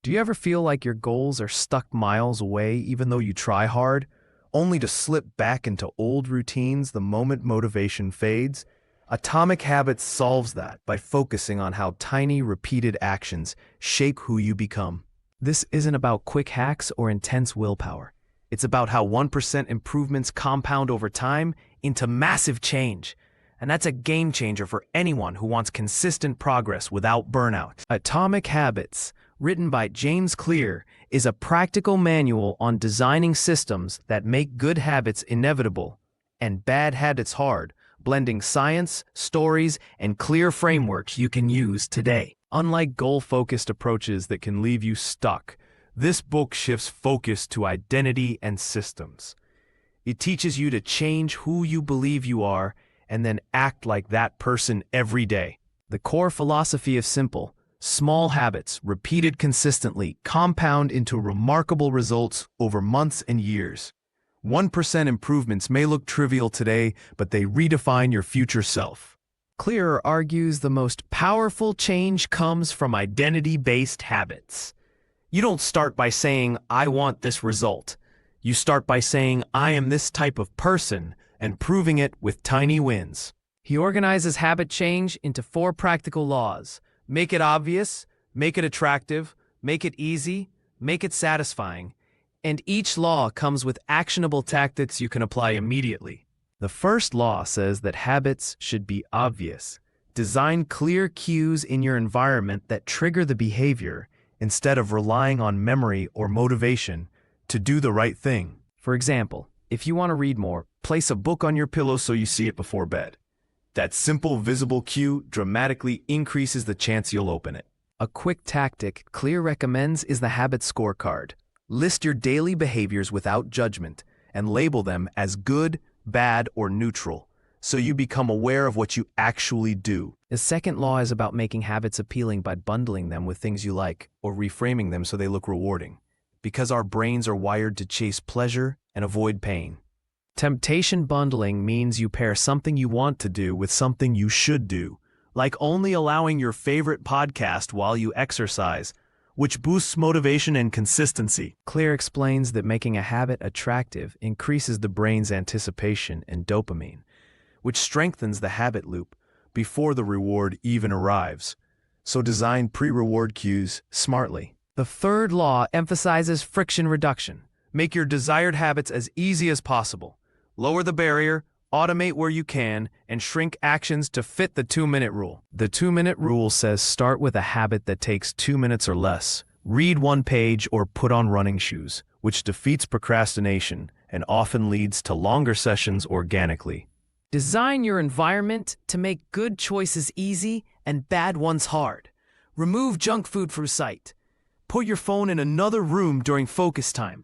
Do you ever feel like your goals are stuck miles away even though you try hard, only to slip back into old routines the moment motivation fades? Atomic Habits solves that by focusing on how tiny, repeated actions shape who you become. This isn't about quick hacks or intense willpower. It's about how 1% improvements compound over time into massive change. And that's a game changer for anyone who wants consistent progress without burnout. Atomic Habits, written by James Clear, is a practical manual on designing systems that make good habits inevitable and bad habits hard, blending science, stories, and clear frameworks you can use today. Unlike goal-focused approaches that can leave you stuck, this book shifts focus to identity and systems. It teaches you to change who you believe you are and then act like that person every day. The core philosophy is simple. Small habits, repeated consistently, compound into remarkable results over months and years. 1% improvements may look trivial today, but they redefine your future self. Clearer argues the most powerful change comes from identity-based habits. You don't start by saying, "I want this result." You start by saying, "I am this type of person," and proving it with tiny wins. He organizes habit change into 4 practical laws. Make it obvious, make it attractive, make it easy, make it satisfying. And each law comes with actionable tactics you can apply immediately. The first law says that habits should be obvious. Design clear cues in your environment that trigger the behavior instead of relying on memory or motivation to do the right thing. For example, if you want to read more, place a book on your pillow so you see it before bed. That simple, visible cue dramatically increases the chance you'll open it. A quick tactic Clear recommends is the habit scorecard. List your daily behaviors without judgment and label them as good, bad, or neutral, so you become aware of what you actually do. The second law is about making habits appealing by bundling them with things you like or reframing them so they look rewarding, because our brains are wired to chase pleasure and avoid pain. Temptation bundling means you pair something you want to do with something you should do, like only allowing your favorite podcast while you exercise, which boosts motivation and consistency. Clear explains that making a habit attractive increases the brain's anticipation and dopamine, which strengthens the habit loop before the reward even arrives. So design pre-reward cues smartly. The third law emphasizes friction reduction. Make your desired habits as easy as possible. Lower the barrier, automate where you can, and shrink actions to fit the 2-minute rule. The 2-minute rule says start with a habit that takes 2 minutes or less. Read 1 page or put on running shoes, which defeats procrastination and often leads to longer sessions organically. Design your environment to make good choices easy and bad ones hard. Remove junk food from sight. Put your phone in another room during focus time.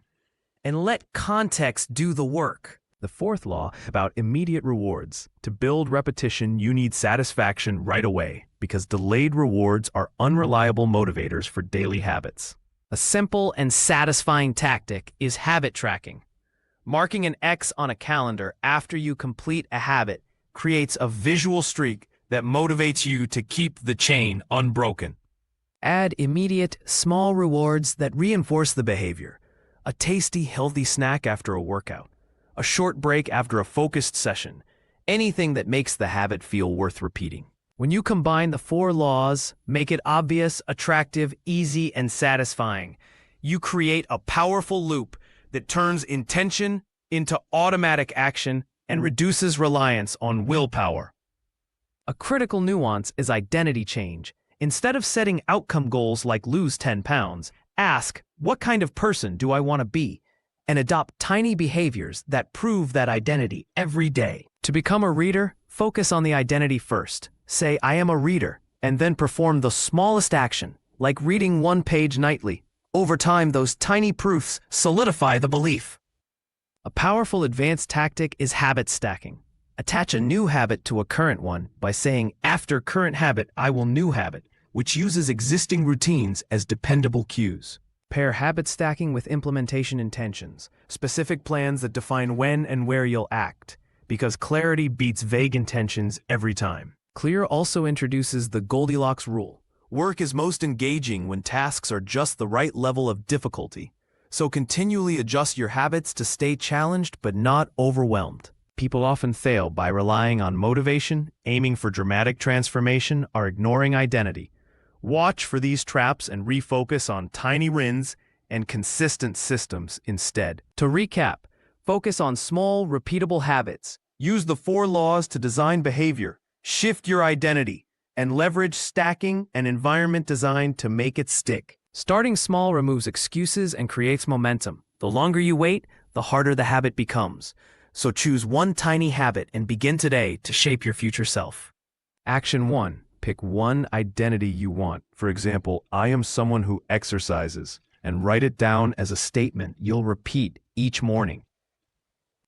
And let context do the work. The fourth law about immediate rewards. To build repetition, you need satisfaction right away, because delayed rewards are unreliable motivators for daily habits. A simple and satisfying tactic is habit tracking. Marking an X on a calendar after you complete a habit creates a visual streak that motivates you to keep the chain unbroken. Add immediate, small rewards that reinforce the behavior. A tasty, healthy snack after a workout. A short break after a focused session. Anything that makes the habit feel worth repeating. When you combine the 4 laws, make it obvious, attractive, easy, and satisfying, you create a powerful loop that turns intention into automatic action and reduces reliance on willpower. A critical nuance is identity change. Instead of setting outcome goals like lose 10 pounds, ask, what kind of person do I want to be? And adopt tiny behaviors that prove that identity every day. To become a reader, focus on the identity first. Say, I am a reader, and then perform the smallest action, like reading 1 page nightly. Over time, those tiny proofs solidify the belief. A powerful advanced tactic is habit stacking. Attach a new habit to a current one by saying, after current habit, I will new habit, which uses existing routines as dependable cues. Pair habit stacking with implementation intentions, specific plans that define when and where you'll act, because clarity beats vague intentions every time. Clear also introduces the Goldilocks rule. Work is most engaging when tasks are just the right level of difficulty. So continually adjust your habits to stay challenged but not overwhelmed. People often fail by relying on motivation, aiming for dramatic transformation, or ignoring identity. Watch for these traps and refocus on tiny wins and consistent systems instead. To recap, focus on small, repeatable habits. Use the 4 laws to design behavior, shift your identity, and leverage stacking and environment design to make it stick. Starting small removes excuses and creates momentum. The longer you wait, the harder the habit becomes. So choose one tiny habit and begin today to shape your future self. Action 1. Pick one identity you want. For example, I am someone who exercises, and write it down as a statement you'll repeat each morning.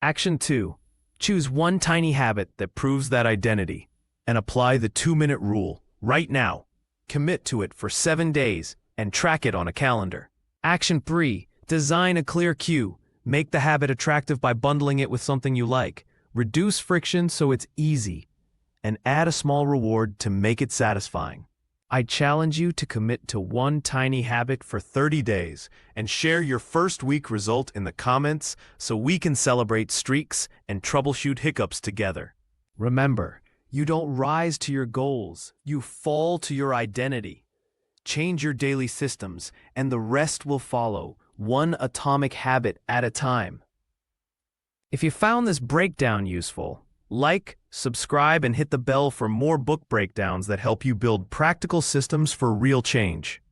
Action 2. Choose one tiny habit that proves that identity, and apply the 2-minute rule right now. Commit to it for 7 days and track it on a calendar. Action 3. Design a clear cue. Make the habit attractive by bundling it with something you like. Reduce friction so it's easy, and add a small reward to make it satisfying. I challenge you to commit to one tiny habit for 30 days and share your first week result in the comments so we can celebrate streaks and troubleshoot hiccups together. Remember, you don't rise to your goals, you fall to your identity. Change your daily systems and the rest will follow, one atomic habit at a time. If you found this breakdown useful, like, subscribe, and hit the bell for more book breakdowns that help you build practical systems for real change.